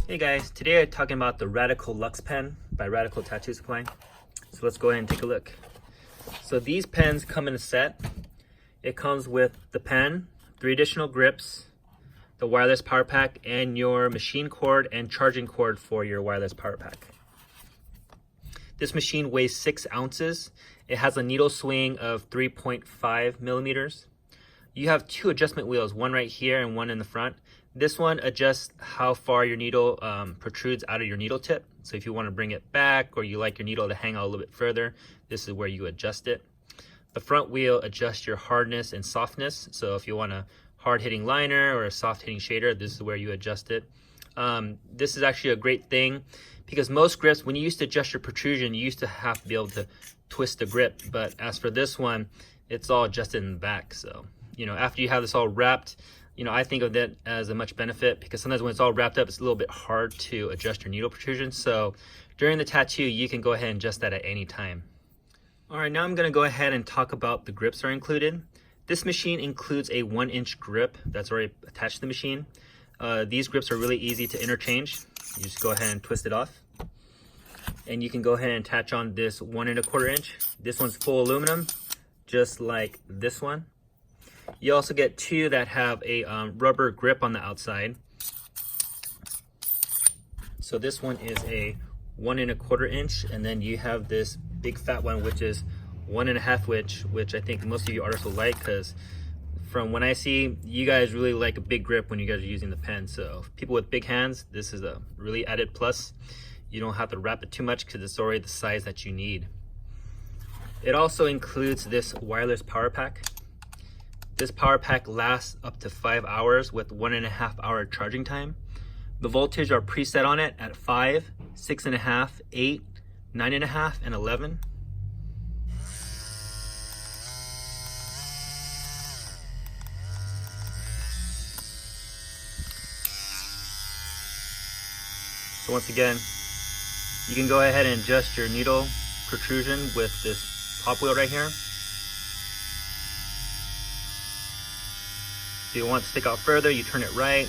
Hey guys, today I'm talking about the Radical Lux Pen by Radical Tattoo Supply. So let's go ahead and take a look. So these pens come in a set. It comes with the pen, 3 additional grips, the wireless power pack, and your machine cord and charging cord for your wireless power pack. This machine weighs 6 ounces. It has a needle swing of 3.5 millimeters. You have 2 adjustment wheels, one right here and one in the front. This one adjusts how far your needle protrudes out of your needle tip. So if you want to bring it back or you like your needle to hang out a little bit further, this is where you adjust it. The front wheel adjusts your hardness and softness. So if you want a hard hitting liner or a soft hitting shader, this is where you adjust it. This is actually a great thing because most grips, when you used to adjust your protrusion, you used to have to be able to twist the grip. But as for this one, it's all adjusted in the back. So, after you have this all wrapped, I think of that as a much benefit because sometimes when it's all wrapped up, it's a little bit hard to adjust your needle protrusion. So during the tattoo, you can go ahead and adjust that at any time. All right, now I'm gonna go ahead and talk about the grips that are included. This machine includes a 1-inch grip that's already attached to the machine. These grips are really easy to interchange. You just go ahead and twist it off. And you can go ahead and attach on this 1 1/4 inch. This one's full aluminum, just like this one. You also get 2 that have a rubber grip on the outside. So this one is a 1 1/4 inch, and then you have this big fat one, which is 1 1/2 inch, which I think most of you artists will like because from when I see, you guys really like a big grip when you guys are using the pen. So people with big hands, this is a really added plus. You don't have to wrap it too much because it's already the size that you need. It also includes this wireless power pack. This power pack lasts up to 5 hours with 1.5 hour charging time. The voltage are preset on it at 5, 6.5, 8, 9.5, and 11. So once again, you can go ahead and adjust your needle protrusion with this top wheel right here. If you want to stick out further, you turn it right.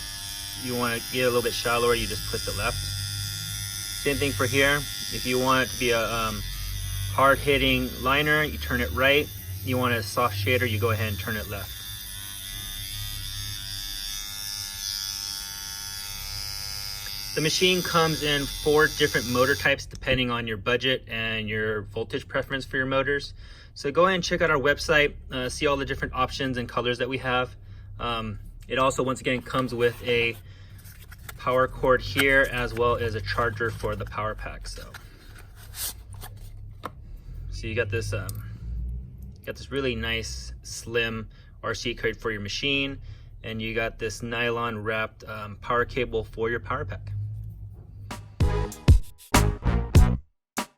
You want to get a little bit shallower, you just twist it left. Same thing for here. If you want it to be a hard hitting liner, you turn it right. You want a soft shader, you go ahead and turn it left. The machine comes in 4 different motor types depending on your budget and your voltage preference for your motors. So go ahead and check out our website, see all the different options and colors that we have. It also, once again, comes with a power cord here as well as a charger for the power pack. So you got this really nice slim RC card for your machine, and you got this nylon wrapped power cable for your power pack.